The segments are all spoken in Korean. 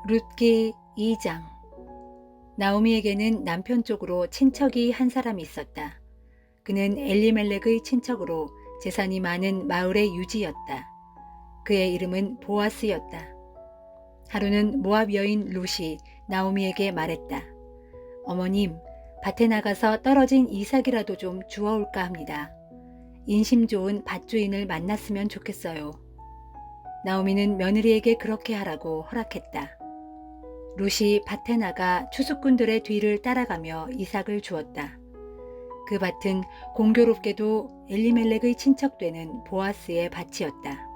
룻기 2장. 나오미에게는 남편 쪽으로 친척이 한 사람이 있었다. 그는 엘리멜렉의 친척으로 재산이 많은 마을의 유지였다. 그의 이름은 보아스였다. 하루는 모압 여인 룻이 나오미에게 말했다. 어머님, 밭에 나가서 떨어진 이삭이라도 좀 주워올까 합니다. 인심 좋은 밭주인을 만났으면 좋겠어요. 나오미는 며느리에게 그렇게 하라고 허락했다. 룻이 밭에 나가 추수꾼들의 뒤를 따라가며 이삭을 주었다. 그 밭은 공교롭게도 엘리멜렉의 친척되는 보아스의 밭이었다.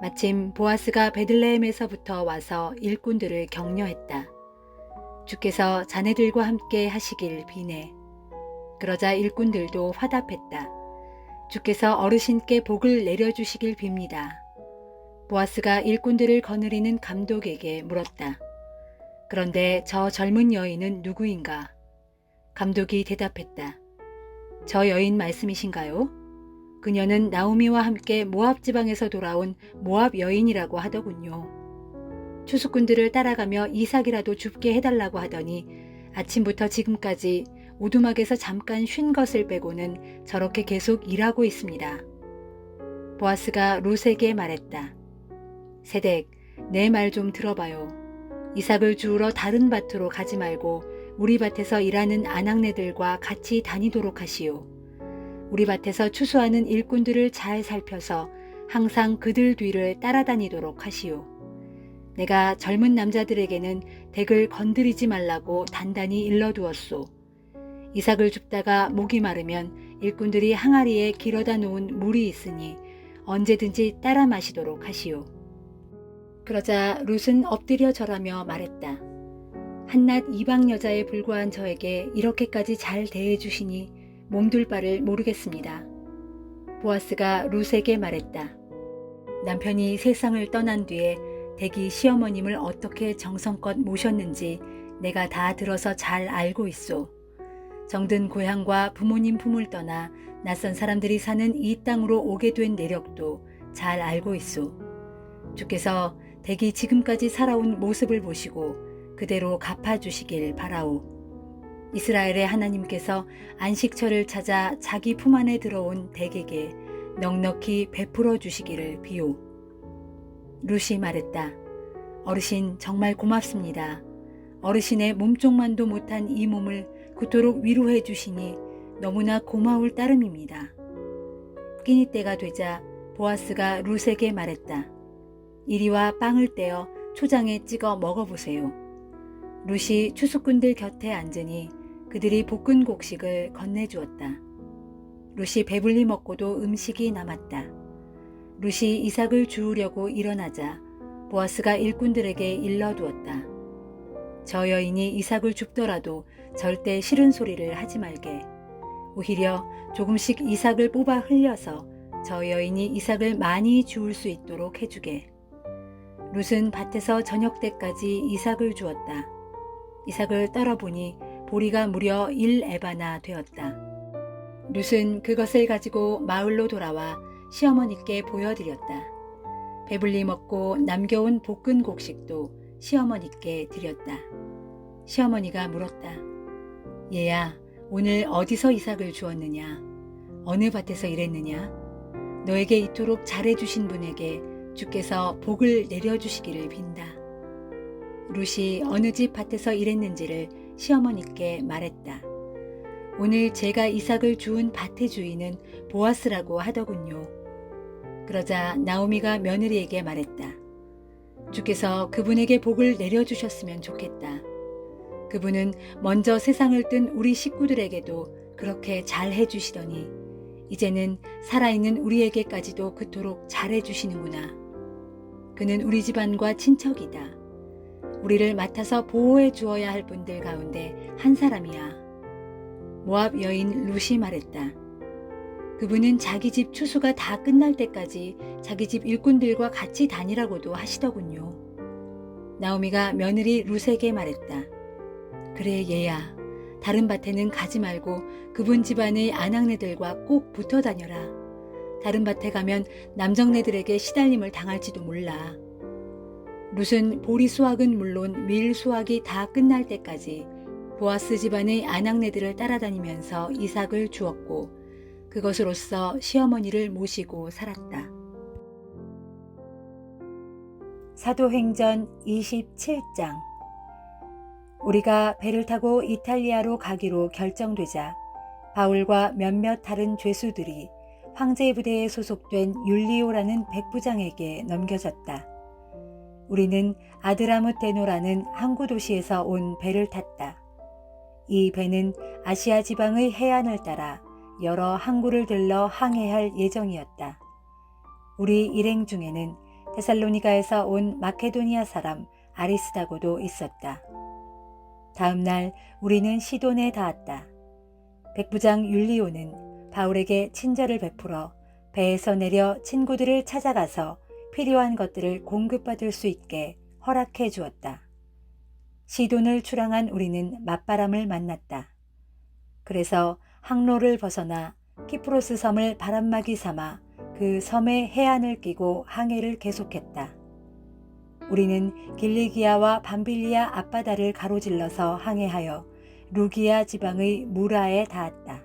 마침 보아스가 베들레헴에서부터 와서 일꾼들을 격려했다. 주께서 자네들과 함께 하시길 비네. 그러자 일꾼들도 화답했다. 주께서 어르신께 복을 내려주시길 빕니다. 보아스가 일꾼들을 거느리는 감독에게 물었다. 그런데 저 젊은 여인은 누구인가? 감독이 대답했다. 저 여인 말씀이신가요? 그녀는 나오미와 함께 모압 지방에서 돌아온 모압 여인이라고 하더군요. 추수꾼들을 따라가며 이삭이라도 줍게 해달라고 하더니 아침부터 지금까지 오두막에서 잠깐 쉰 것을 빼고는 저렇게 계속 일하고 있습니다. 보아스가 룻에게 말했다. 세댁, 내 말 좀 들어봐요. 이삭을 주우러 다른 밭으로 가지 말고 우리 밭에서 일하는 아낙네들과 같이 다니도록 하시오. 우리 밭에서 추수하는 일꾼들을 잘 살펴서 항상 그들 뒤를 따라다니도록 하시오. 내가 젊은 남자들에게는 댁을 건드리지 말라고 단단히 일러두었소. 이삭을 줍다가 목이 마르면 일꾼들이 항아리에 길어다 놓은 물이 있으니 언제든지 따라 마시도록 하시오. 그러자 룻은 엎드려 절하며 말했다. 한낱 이방 여자에 불과한 저에게 이렇게까지 잘 대해주시니 몸둘 바를 모르겠습니다. 보아스가 룻에게 말했다. 남편이 세상을 떠난 뒤에 댁이 시어머님을 어떻게 정성껏 모셨는지 내가 다 들어서 잘 알고 있소. 정든 고향과 부모님 품을 떠나 낯선 사람들이 사는 이 땅으로 오게 된 내력도 잘 알고 있소. 주께서 댁이 지금까지 살아온 모습을 보시고 그대로 갚아주시길 바라오. 이스라엘의 하나님께서 안식처를 찾아 자기 품 안에 들어온 댁에게 넉넉히 베풀어 주시기를 비오. 룻이 말했다. 어르신 정말 고맙습니다. 어르신의 몸종만도 못한 이 몸을 그토록 위로해 주시니 너무나 고마울 따름입니다. 끼니 때가 되자 보아스가 룻에게 말했다. 이리와 빵을 떼어 초장에 찍어 먹어보세요. 룻이 추수꾼들 곁에 앉으니 그들이 볶은 곡식을 건네주었다. 룻이 배불리 먹고도 음식이 남았다. 룻이 이삭을 주우려고 일어나자 보아스가 일꾼들에게 일러두었다. 저 여인이 이삭을 줍더라도 절대 싫은 소리를 하지 말게. 오히려 조금씩 이삭을 뽑아 흘려서 저 여인이 이삭을 많이 주울 수 있도록 해주게. 룻은 밭에서 저녁 때까지 이삭을 주었다. 이삭을 떨어보니 보리가 무려 1에바나 되었다. 룻은 그것을 가지고 마을로 돌아와 시어머니께 보여드렸다. 배불리 먹고 남겨온 볶은 곡식도 시어머니께 드렸다. 시어머니가 물었다. 얘야, 오늘 어디서 이삭을 주었느냐? 어느 밭에서 일했느냐? 너에게 이토록 잘해주신 분에게 주께서 복을 내려주시기를 빈다. 룻이 어느 집 밭에서 일했는지를 시어머니께 말했다. 오늘 제가 이삭을 주운 밭의 주인은 보아스라고 하더군요. 그러자 나오미가 며느리에게 말했다. 주께서 그분에게 복을 내려주셨으면 좋겠다. 그분은 먼저 세상을 뜬 우리 식구들에게도 그렇게 잘 해주시더니 이제는 살아있는 우리에게까지도 그토록 잘해주시는구나. 그는 우리 집안과 친척이다. 우리를 맡아서 보호해 주어야 할 분들 가운데 한 사람이야. 모압 여인 룻이 말했다. 그분은 자기 집 추수가 다 끝날 때까지 자기 집 일꾼들과 같이 다니라고도 하시더군요. 나오미가 며느리 룻에게 말했다. 그래 얘야, 다른 밭에는 가지 말고 그분 집안의 아낙네들과 꼭 붙어 다녀라. 다른 밭에 가면 남정네들에게 시달림을 당할지도 몰라. 룻은 보리 수확은 물론 밀 수확이 다 끝날 때까지 보아스 집안의 아낙네들을 따라다니면서 이삭을 주었고 그것으로써 시어머니를 모시고 살았다. 사도행전 27장. 우리가 배를 타고 이탈리아로 가기로 결정되자 바울과 몇몇 다른 죄수들이 황제 부대에 소속된 율리오라는 백부장에게 넘겨졌다. 우리는 아드라무테노라는 항구 도시에서 온 배를 탔다. 이 배는 아시아 지방의 해안을 따라 여러 항구를 들러 항해할 예정이었다. 우리 일행 중에는 데살로니가에서 온 마케도니아 사람 아리스다고도 있었다. 다음 날 우리는 시돈에 닿았다. 백부장 율리오는 바울에게 친절을 베풀어 배에서 내려 친구들을 찾아가서 필요한 것들을 공급받을 수 있게 허락해 주었다. 시돈을 출항한 우리는 맞바람을 만났다. 그래서 항로를 벗어나 키프로스 섬을 바람막이 삼아 그 섬의 해안을 끼고 항해를 계속했다. 우리는 길리기아와 밤빌리아 앞바다를 가로질러서 항해하여 루기아 지방의 무라에 닿았다.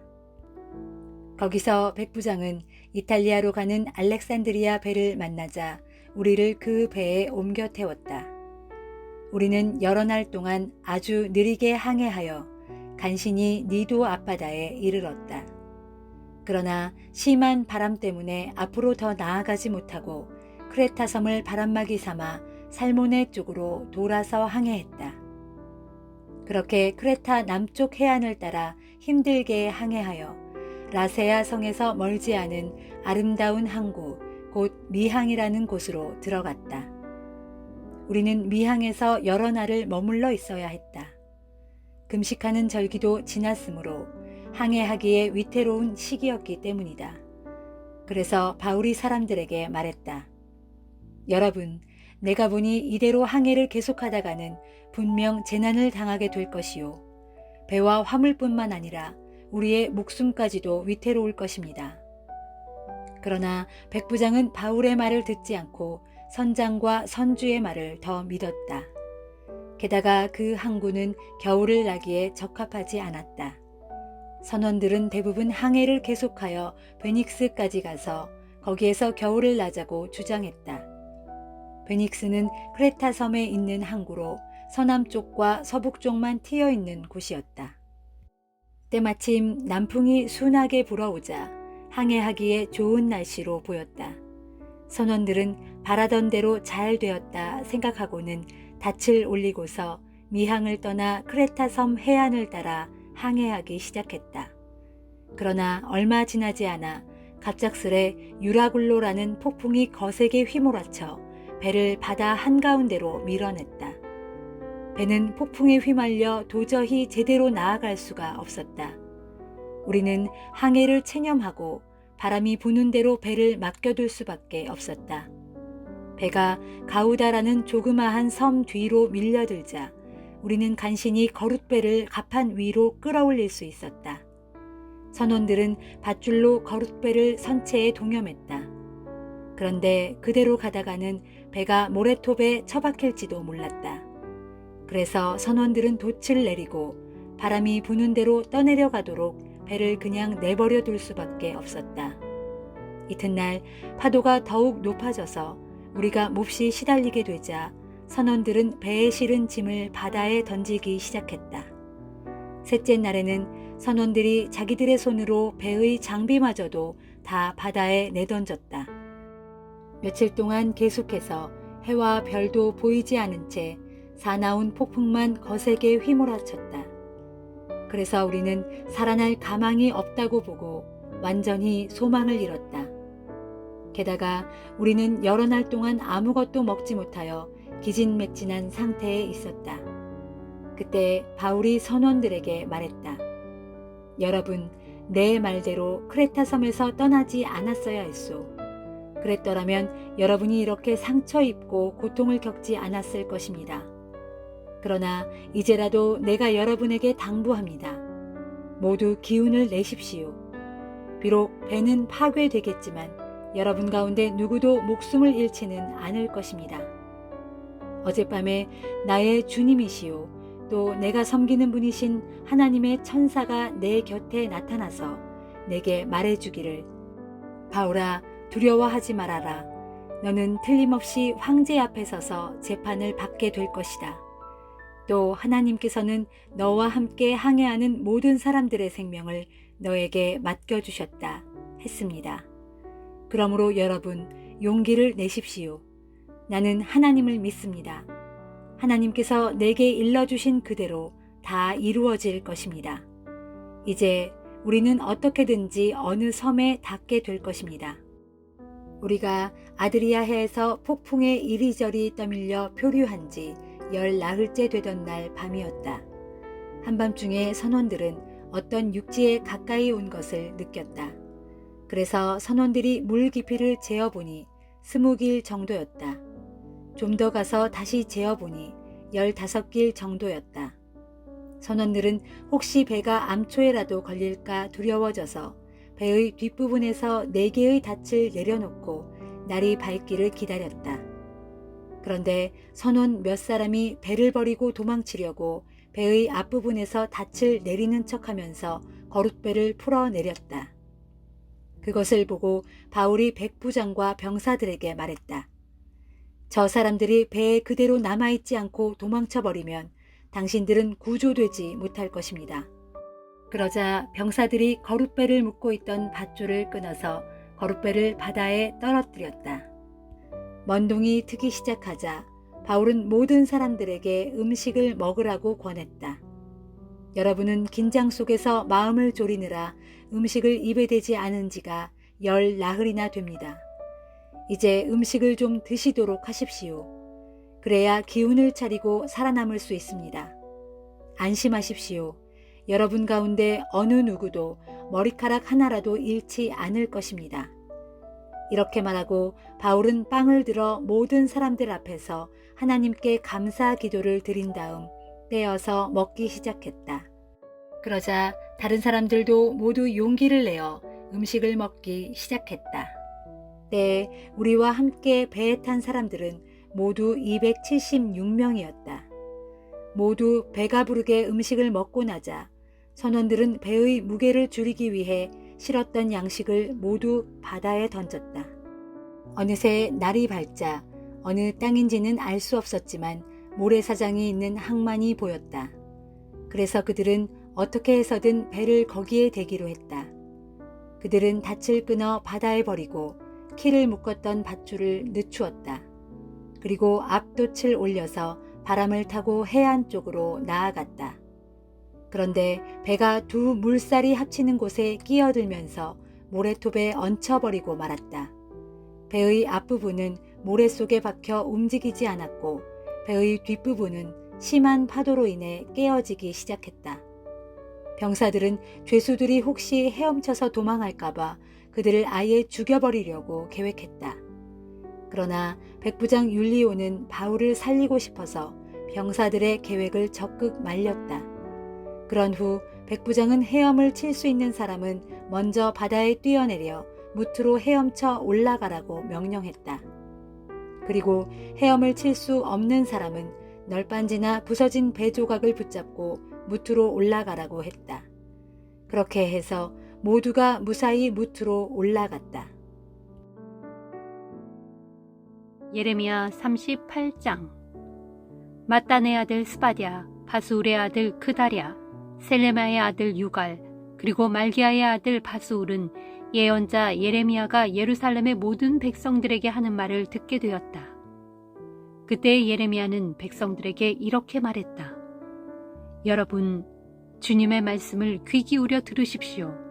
거기서 백부장은 이탈리아로 가는 알렉산드리아 배를 만나자 우리를 그 배에 옮겨 태웠다. 우리는 여러 날 동안 아주 느리게 항해하여 간신히 니도 앞바다에 이르렀다. 그러나 심한 바람 때문에 앞으로 더 나아가지 못하고 크레타 섬을 바람막이 삼아 살모네 쪽으로 돌아서 항해했다. 그렇게 크레타 남쪽 해안을 따라 힘들게 항해하여 라세아 성에서 멀지 않은 아름다운 항구 곧 미항이라는 곳으로 들어갔다. 우리는 미항에서 여러 날을 머물러 있어야 했다. 금식하는 절기도 지났으므로 항해하기에 위태로운 시기였기 때문이다. 그래서 바울이 사람들에게 말했다. 여러분, 내가 보니 이대로 항해를 계속하다가는 분명 재난을 당하게 될 것이요. 배와 화물뿐만 아니라 우리의 목숨까지도 위태로울 것입니다. 그러나 백부장은 바울의 말을 듣지 않고 선장과 선주의 말을 더 믿었다. 게다가 그 항구는 겨울을 나기에 적합하지 않았다. 선원들은 대부분 항해를 계속하여 베닉스까지 가서 거기에서 겨울을 나자고 주장했다. 베닉스는 크레타 섬에 있는 항구로 서남쪽과 서북쪽만 트여 있는 곳이었다. 때마침 남풍이 순하게 불어오자 항해하기에 좋은 날씨로 보였다. 선원들은 바라던 대로 잘 되었다 생각하고는 닻을 올리고서 미항을 떠나 크레타 섬 해안을 따라 항해하기 시작했다. 그러나 얼마 지나지 않아 갑작스레 유라굴로라는 폭풍이 거세게 휘몰아쳐 배를 바다 한가운데로 밀어냈다. 배는 폭풍에 휘말려 도저히 제대로 나아갈 수가 없었다. 우리는 항해를 체념하고 바람이 부는 대로 배를 맡겨둘 수밖에 없었다. 배가 가우다라는 조그마한 섬 뒤로 밀려들자 우리는 간신히 거룻배를 갑판 위로 끌어올릴 수 있었다. 선원들은 밧줄로 거룻배를 선체에 동여맸다. 그런데 그대로 가다가는 배가 모래톱에 처박힐지도 몰랐다. 그래서 선원들은 돛을 내리고 바람이 부는 대로 떠내려가도록 배를 그냥 내버려 둘 수밖에 없었다. 이튿날 파도가 더욱 높아져서 우리가 몹시 시달리게 되자 선원들은 배에 실은 짐을 바다에 던지기 시작했다. 셋째 날에는 선원들이 자기들의 손으로 배의 장비마저도 다 바다에 내던졌다. 며칠 동안 계속해서 해와 별도 보이지 않은 채 사나운 폭풍만 거세게 휘몰아쳤다. 그래서 우리는 살아날 가망이 없다고 보고 완전히 소망을 잃었다. 게다가 우리는 여러 날 동안 아무것도 먹지 못하여 기진맥진한 상태에 있었다. 그때 바울이 선원들에게 말했다. 여러분, 내 말대로 크레타 섬에서 떠나지 않았어야 했소. 그랬더라면 여러분이 이렇게 상처 입고 고통을 겪지 않았을 것입니다. 그러나 이제라도 내가 여러분에게 당부합니다. 모두 기운을 내십시오. 비록 배는 파괴되겠지만 여러분 가운데 누구도 목숨을 잃지는 않을 것입니다. 어젯밤에 나의 주님이시요 또 내가 섬기는 분이신 하나님의 천사가 내 곁에 나타나서 내게 말해주기를 바울아 두려워하지 말아라. 너는 틀림없이 황제 앞에 서서 재판을 받게 될 것이다. 또 하나님께서는 너와 함께 항해하는 모든 사람들의 생명을 너에게 맡겨주셨다 했습니다. 그러므로 여러분 용기를 내십시오. 나는 하나님을 믿습니다. 하나님께서 내게 일러주신 그대로 다 이루어질 것입니다. 이제 우리는 어떻게든지 어느 섬에 닿게 될 것입니다. 우리가 아드리아해에서 폭풍에 이리저리 떠밀려 표류한 지 10나흘째 되던 날 밤이었다. 한밤중에 선원들은 어떤 육지에 가까이 온 것을 느꼈다. 그래서 선원들이 물 깊이를 재어보니 20길 정도였다. 좀 더 가서 다시 재어보니 15길 정도였다. 선원들은 혹시 배가 암초에라도 걸릴까 두려워져서 배의 뒷부분에서 4개의 닻을 내려놓고 날이 밝기를 기다렸다. 그런데 선원 몇 사람이 배를 버리고 도망치려고 배의 앞부분에서 닻을 내리는 척하면서 거룻배를 풀어내렸다. 그것을 보고 바울이 백부장과 병사들에게 말했다. 저 사람들이 배에 그대로 남아있지 않고 도망쳐버리면 당신들은 구조되지 못할 것입니다. 그러자 병사들이 거룻배를 묶고 있던 밧줄을 끊어서 거룻배를 바다에 떨어뜨렸다. 먼동이 트기 시작하자 바울은 모든 사람들에게 음식을 먹으라고 권했다. 여러분은 긴장 속에서 마음을 졸이느라 음식을 입에 대지 않은 지가 10나흘이나 됩니다. 이제 음식을 좀 드시도록 하십시오. 그래야 기운을 차리고 살아남을 수 있습니다. 안심하십시오. 여러분 가운데 어느 누구도 머리카락 하나라도 잃지 않을 것입니다. 이렇게 말하고 바울은 빵을 들어 모든 사람들 앞에서 하나님께 감사 기도를 드린 다음 떼어서 먹기 시작했다. 그러자 다른 사람들도 모두 용기를 내어 음식을 먹기 시작했다. 때에 우리와 함께 배에 탄 사람들은 모두 276명이었다. 모두 배가 부르게 음식을 먹고 나자 선원들은 배의 무게를 줄이기 위해 실었던 양식을 모두 바다에 던졌다. 어느새 날이 밝자 어느 땅인지는 알 수 없었지만 모래사장이 있는 항만이 보였다. 그래서 그들은 어떻게 해서든 배를 거기에 대기로 했다. 그들은 닻을 끊어 바다에 버리고 키를 묶었던 밧줄을 늦추었다. 그리고 앞돛을 올려서 바람을 타고 해안 쪽으로 나아갔다. 그런데 배가 두 물살이 합치는 곳에 끼어들면서 모래톱에 얹혀버리고 말았다. 배의 앞부분은 모래 속에 박혀 움직이지 않았고 배의 뒷부분은 심한 파도로 인해 깨어지기 시작했다. 병사들은 죄수들이 혹시 헤엄쳐서 도망할까봐 그들을 아예 죽여버리려고 계획했다. 그러나 백부장 율리오는 바울을 살리고 싶어서 병사들의 계획을 적극 말렸다. 그런 후 백부장은 헤엄을 칠 수 있는 사람은 먼저 바다에 뛰어내려 무트로 헤엄쳐 올라가라고 명령했다. 그리고 헤엄을 칠 수 없는 사람은 널빤지나 부서진 배 조각을 붙잡고 무트로 올라가라고 했다. 그렇게 해서 모두가 무사히 무트로 올라갔다. 예레미야 38장. 마따네 아들 스바랴, 바수울의 아들 그다랴, 셀레마의 아들 유갈, 그리고 말기야의 아들 바수울은 예언자 예레미야가 예루살렘의 모든 백성들에게 하는 말을 듣게 되었다. 그때 예레미야는 백성들에게 이렇게 말했다. 여러분, 주님의 말씀을 귀 기울여 들으십시오.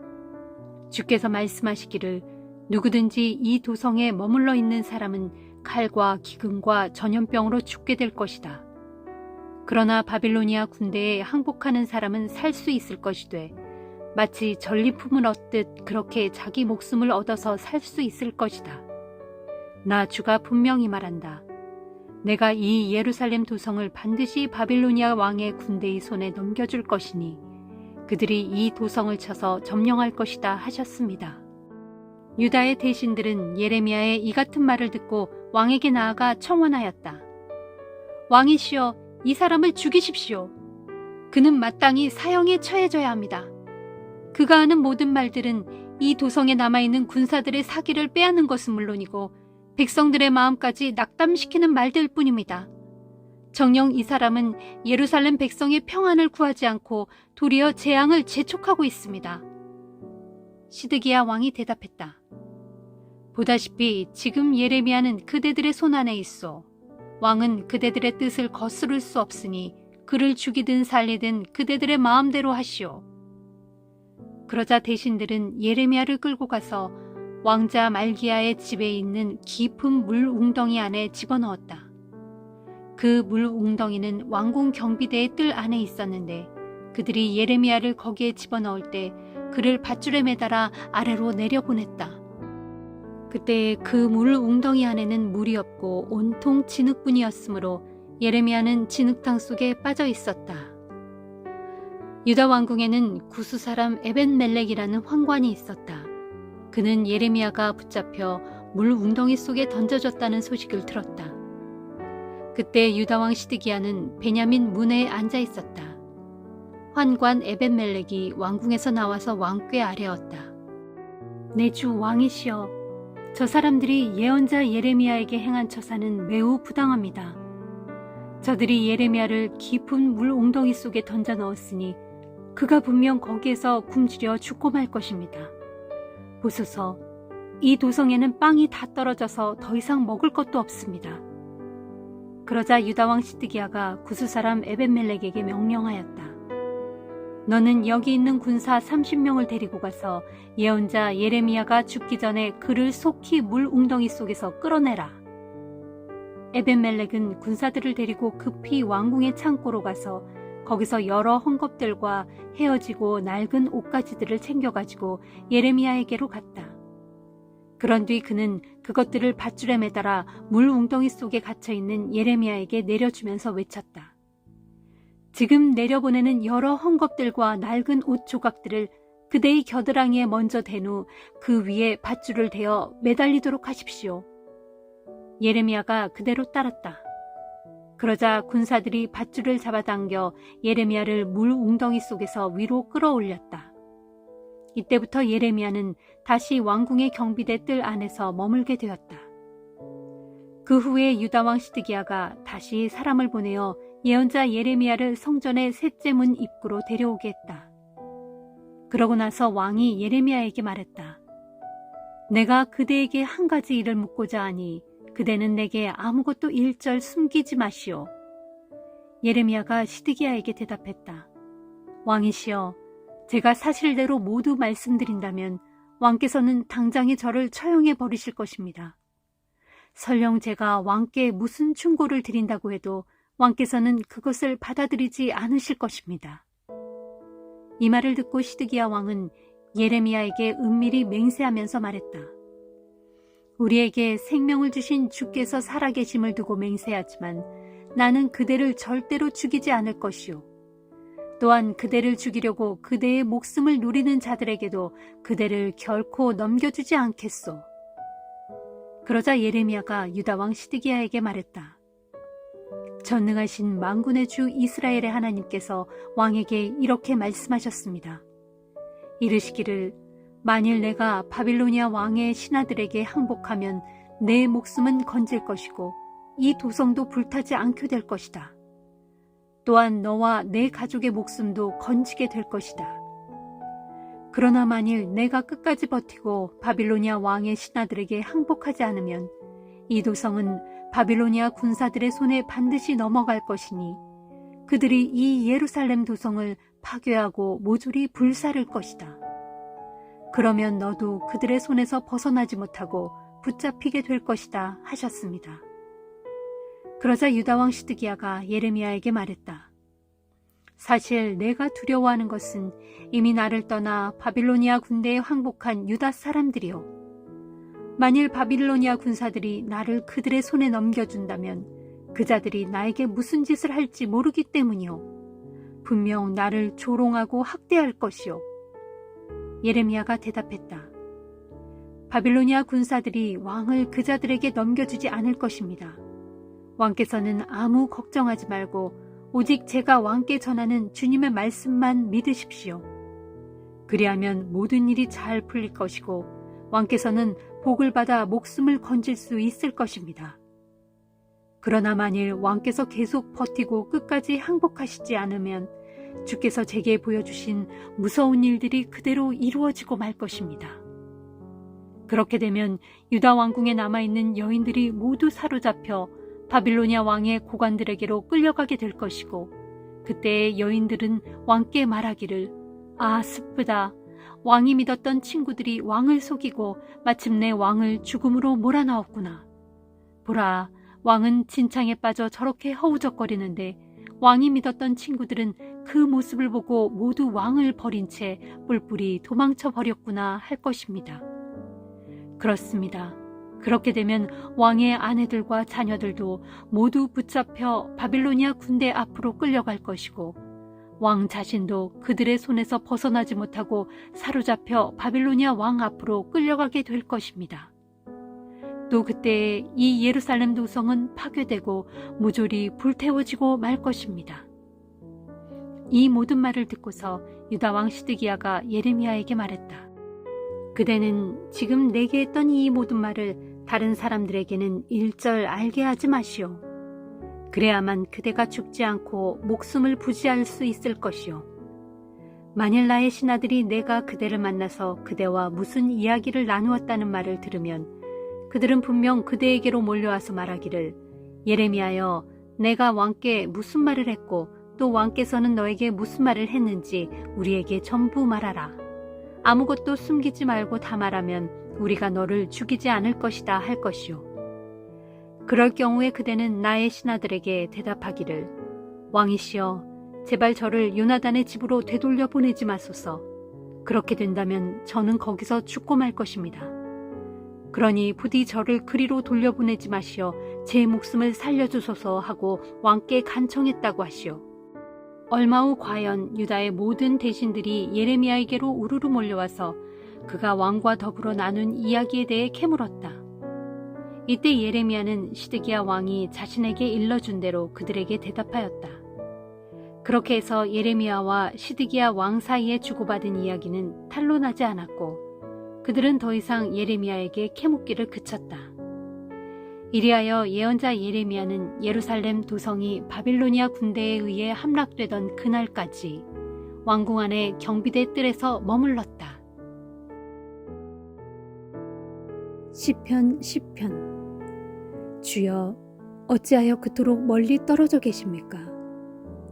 주께서 말씀하시기를 누구든지 이 도성에 머물러 있는 사람은 칼과 기근과 전염병으로 죽게 될 것이다. 그러나 바빌로니아 군대에 항복하는 사람은 살 수 있을 것이되 마치 전리품을 얻듯 그렇게 자기 목숨을 얻어서 살 수 있을 것이다. 나 주가 분명히 말한다. 내가 이 예루살렘 도성을 반드시 바빌로니아 왕의 군대의 손에 넘겨줄 것이니 그들이 이 도성을 쳐서 점령할 것이다 하셨습니다. 유다의 대신들은 예레미야의 이 같은 말을 듣고 왕에게 나아가 청원하였다. 왕이시여, 이 사람을 죽이십시오. 그는 마땅히 사형에 처해져야 합니다. 그가 하는 모든 말들은 이 도성에 남아있는 군사들의 사기를 빼앗는 것은 물론이고 백성들의 마음까지 낙담시키는 말들 뿐입니다. 정녕 이 사람은 예루살렘 백성의 평안을 구하지 않고 도리어 재앙을 재촉하고 있습니다. 시드기야 왕이 대답했다. 보다시피 지금 예레미야는 그대들의 손안에 있어. 왕은 그대들의 뜻을 거스를 수 없으니 그를 죽이든 살리든 그대들의 마음대로 하시오. 그러자 대신들은 예레미야를 끌고 가서 왕자 말기야의 집에 있는 깊은 물 웅덩이 안에 집어넣었다. 그 물 웅덩이는 왕궁 경비대의 뜰 안에 있었는데 그들이 예레미야를 거기에 집어넣을 때 그를 밧줄에 매달아 아래로 내려보냈다. 그때 그 물 웅덩이 안에는 물이 없고 온통 진흙뿐이었으므로 예레미야는 진흙탕 속에 빠져 있었다. 유다 왕궁에는 구스 사람 에벤멜렉이라는 황관이 있었다. 그는 예레미야가 붙잡혀 물 웅덩이 속에 던져졌다는 소식을 들었다. 그때 유다 왕 시드기야는 베냐민 문에 앉아 있었다. 환관 에벤멜렉이 왕궁에서 나와서 왕께 아뢰었다. 내 주 왕이시여, 저 사람들이 예언자 예레미야에게 행한 처사는 매우 부당합니다. 저들이 예레미야를 깊은 물 웅덩이 속에 던져 넣었으니 그가 분명 거기에서 굶주려 죽고 말 것입니다. 보소서, 이 도성에는 빵이 다 떨어져서 더 이상 먹을 것도 없습니다. 그러자 유다왕 시드기야가 구스 사람 에벤멜렉에게 명령하였다. 너는 여기 있는 군사 30명을 데리고 가서 예언자 예레미야가 죽기 전에 그를 속히 물 웅덩이 속에서 끌어내라. 에벤멜렉은 군사들을 데리고 급히 왕궁의 창고로 가서 거기서 여러 헝겊들과 헤어지고 낡은 옷가지들을 챙겨가지고 예레미야에게로 갔다. 그런 뒤 그는 그것들을 밧줄에 매달아 물 웅덩이 속에 갇혀있는 예레미야에게 내려주면서 외쳤다. 지금 내려보내는 여러 헝겊들과 낡은 옷 조각들을 그대의 겨드랑이에 먼저 댄 후 그 위에 밧줄을 대어 매달리도록 하십시오. 예레미야가 그대로 따랐다. 그러자 군사들이 밧줄을 잡아당겨 예레미야를 물 웅덩이 속에서 위로 끌어올렸다. 이때부터 예레미야는 다시 왕궁의 경비대 뜰 안에서 머물게 되었다. 그 후에 유다왕 시드기야가 다시 사람을 보내어 예언자 예레미야를 성전의 셋째 문 입구로 데려오게 했다. 그러고 나서 왕이 예레미야에게 말했다. 내가 그대에게 한 가지 일을 묻고자 하니 그대는 내게 아무것도 일절 숨기지 마시오. 예레미야가 시드기야에게 대답했다. 왕이시여, 제가 사실대로 모두 말씀드린다면 왕께서는 당장에 저를 처형해 버리실 것입니다. 설령 제가 왕께 무슨 충고를 드린다고 해도 왕께서는 그것을 받아들이지 않으실 것입니다. 이 말을 듣고 시드기야 왕은 예레미야에게 은밀히 맹세하면서 말했다. 우리에게 생명을 주신 주께서 살아계심을 두고 맹세하지만 나는 그대를 절대로 죽이지 않을 것이요. 또한 그대를 죽이려고 그대의 목숨을 노리는 자들에게도 그대를 결코 넘겨주지 않겠소. 그러자 예레미야가 유다왕 시드기야에게 말했다. 전능하신 만군의 주 이스라엘의 하나님께서 왕에게 이렇게 말씀하셨습니다. 이르시기를 만일 내가 바빌로니아 왕의 신하들에게 항복하면 내 목숨은 건질 것이고 이 도성도 불타지 않게 될 것이다. 또한 너와 내 가족의 목숨도 건지게 될 것이다. 그러나 만일 내가 끝까지 버티고 바빌로니아 왕의 신하들에게 항복하지 않으면 이 도성은 바빌로니아 군사들의 손에 반드시 넘어갈 것이니 그들이 이 예루살렘 도성을 파괴하고 모조리 불사를 것이다. 그러면 너도 그들의 손에서 벗어나지 못하고 붙잡히게 될 것이다 하셨습니다. 그러자 유다왕 시드기야가 예레미야에게 말했다. 사실 내가 두려워하는 것은 이미 나를 떠나 바빌로니아 군대에 항복한 유다 사람들이요. 만일 바빌로니아 군사들이 나를 그들의 손에 넘겨준다면 그 자들이 나에게 무슨 짓을 할지 모르기 때문이요. 분명 나를 조롱하고 학대할 것이요. 예레미야가 대답했다. 바빌로니아 군사들이 왕을 그 자들에게 넘겨주지 않을 것입니다. 왕께서는 아무 걱정하지 말고 오직 제가 왕께 전하는 주님의 말씀만 믿으십시오. 그리하면 모든 일이 잘 풀릴 것이고 왕께서는 복을 받아 목숨을 건질 수 있을 것입니다. 그러나 만일 왕께서 계속 버티고 끝까지 항복하시지 않으면 주께서 제게 보여주신 무서운 일들이 그대로 이루어지고 말 것입니다. 그렇게 되면 유다 왕궁에 남아있는 여인들이 모두 사로잡혀 바빌로니아 왕의 고관들에게로 끌려가게 될 것이고 그때의 여인들은 왕께 말하기를 아 슬프다. 왕이 믿었던 친구들이 왕을 속이고 마침내 왕을 죽음으로 몰아넣었구나. 보라, 왕은 진창에 빠져 저렇게 허우적거리는데 왕이 믿었던 친구들은 그 모습을 보고 모두 왕을 버린 채 뿔뿔이 도망쳐 버렸구나 할 것입니다. 그렇습니다. 그렇게 되면 왕의 아내들과 자녀들도 모두 붙잡혀 바빌로니아 군대 앞으로 끌려갈 것이고 왕 자신도 그들의 손에서 벗어나지 못하고 사로잡혀 바빌로니아 왕 앞으로 끌려가게 될 것입니다. 또 그때 이 예루살렘 도성은 파괴되고 모조리 불태워지고 말 것입니다. 이 모든 말을 듣고서 유다 왕 시드기야가 예레미야에게 말했다. 그대는 지금 내게 했던 이 모든 말을 다른 사람들에게는 일절 알게 하지 마시오. 그래야만 그대가 죽지 않고 목숨을 부지할 수 있을 것이오. 만일 나의 신하들이 내가 그대를 만나서 그대와 무슨 이야기를 나누었다는 말을 들으면 그들은 분명 그대에게로 몰려와서 말하기를 예레미야여, 내가 왕께 무슨 말을 했고 또 왕께서는 너에게 무슨 말을 했는지 우리에게 전부 말하라. 아무것도 숨기지 말고 다 말하면 우리가 너를 죽이지 않을 것이다 할 것이오. 그럴 경우에 그대는 나의 신하들에게 대답하기를 왕이시여, 제발 저를 요나단의 집으로 되돌려 보내지 마소서. 그렇게 된다면 저는 거기서 죽고 말 것입니다. 그러니 부디 저를 그리로 돌려보내지 마시어 제 목숨을 살려주소서 하고 왕께 간청했다고 하시오. 얼마 후 과연 유다의 모든 대신들이 예레미야에게로 우르르 몰려와서 그가 왕과 더불어 나눈 이야기에 대해 캐물었다. 이때 예레미야는 시드기야 왕이 자신에게 일러준 대로 그들에게 대답하였다. 그렇게 해서 예레미야와 시드기야 왕 사이에 주고받은 이야기는 탄로나지 않았고 그들은 더 이상 예레미야에게 캐묻기를 그쳤다. 이리하여 예언자 예레미야는 예루살렘 도성이 바빌로니아 군대에 의해 함락되던 그날까지 왕궁 안의 경비대 뜰에서 머물렀다. 시편 10편. 주여, 어찌하여 그토록 멀리 떨어져 계십니까?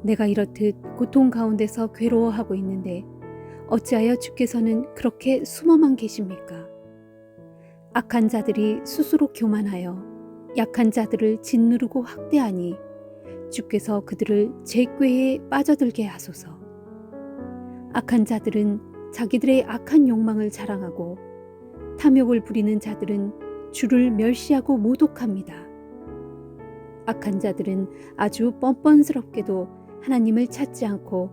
내가 이렇듯 고통 가운데서 괴로워하고 있는데 어찌하여 주께서는 그렇게 숨어만 계십니까? 악한 자들이 스스로 교만하여 약한 자들을 짓누르고 학대하니 주께서 그들을 제 꾀에 빠져들게 하소서. 악한 자들은 자기들의 악한 욕망을 자랑하고 탐욕을 부리는 자들은 주를 멸시하고 모독합니다. 악한 자들은 아주 뻔뻔스럽게도 하나님을 찾지 않고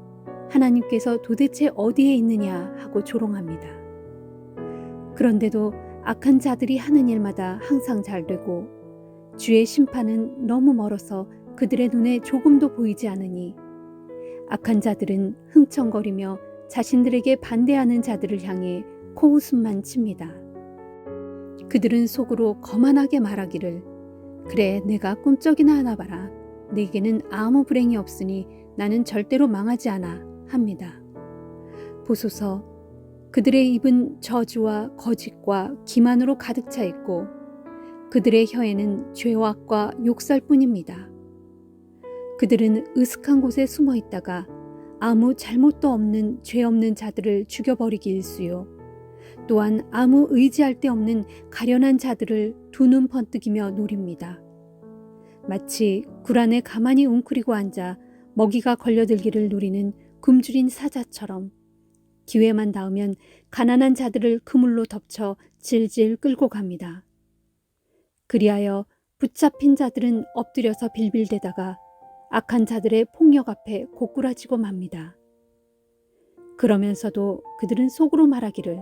하나님께서 도대체 어디에 있느냐 하고 조롱합니다. 그런데도 악한 자들이 하는 일마다 항상 잘 되고 주의 심판은 너무 멀어서 그들의 눈에 조금도 보이지 않으니 악한 자들은 흥청거리며 자신들에게 반대하는 자들을 향해 코웃음만 칩니다. 그들은 속으로 거만하게 말하기를 그래, 내가 꿈쩍이나 하나 봐라. 내게는 아무 불행이 없으니 나는 절대로 망하지 않아 합니다. 보소서, 그들의 입은 저주와 거짓과 기만으로 가득 차 있고 그들의 혀에는 죄악과 욕설뿐입니다. 그들은 으슥한 곳에 숨어 있다가 아무 잘못도 없는 죄 없는 자들을 죽여버리기 일쑤요. 또한 아무 의지할 데 없는 가련한 자들을 두 눈 번뜩이며 노립니다. 마치 굴 안에 가만히 웅크리고 앉아 먹이가 걸려들기를 노리는 굶주린 사자처럼 기회만 닿으면 가난한 자들을 그물로 덮쳐 질질 끌고 갑니다. 그리하여 붙잡힌 자들은 엎드려서 빌빌대다가 악한 자들의 폭력 앞에 고꾸라지고 맙니다. 그러면서도 그들은 속으로 말하기를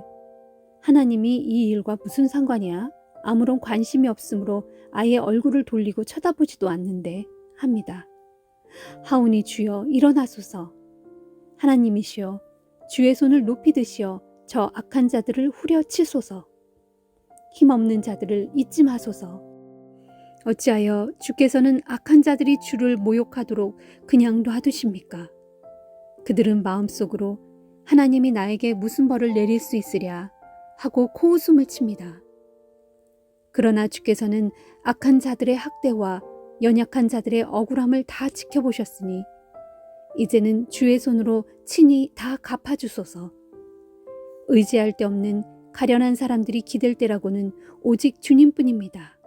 하나님이 이 일과 무슨 상관이야? 아무런 관심이 없으므로 아예 얼굴을 돌리고 쳐다보지도 않는데 합니다. 하오니 주여 일어나소서. 하나님이시여 주의 손을 높이 드시어 저 악한 자들을 후려치소서. 힘없는 자들을 잊지 마소서. 어찌하여 주께서는 악한 자들이 주를 모욕하도록 그냥 놔두십니까? 그들은 마음속으로 하나님이 나에게 무슨 벌을 내릴 수 있으랴 하고 코웃음을 칩니다. 그러나 주께서는 악한 자들의 학대와 연약한 자들의 억울함을 다 지켜보셨으니 이제는 주의 손으로 친히 다 갚아주소서. 의지할 데 없는 가련한 사람들이 기댈 때라고는 오직 주님뿐입니다.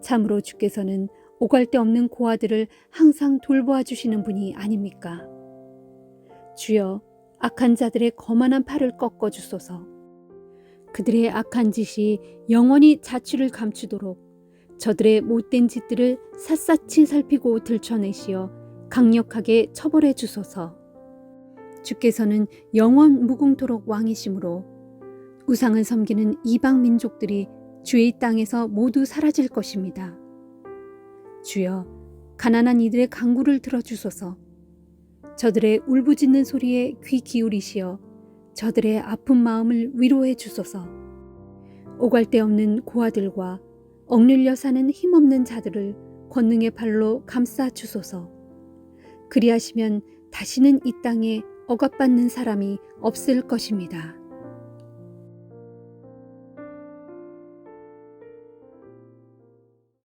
참으로 주께서는 오갈 데 없는 고아들을 항상 돌보아 주시는 분이 아닙니까? 주여 악한 자들의 거만한 팔을 꺾어 주소서. 그들의 악한 짓이 영원히 자취를 감추도록 저들의 못된 짓들을 샅샅이 살피고 들춰내시어 강력하게 처벌해 주소서. 주께서는 영원 무궁토록 왕이시므로 우상을 섬기는 이방 민족들이 주의 땅에서 모두 사라질 것입니다. 주여 가난한 이들의 간구를 들어주소서. 저들의 울부짖는 소리에 귀 기울이시어 저들의 아픈 마음을 위로해 주소서. 오갈 데 없는 고아들과 억눌려 사는 힘없는 자들을 권능의 발로 감싸 주소서. 그리하시면 다시는 이 땅에 억압받는 사람이 없을 것입니다.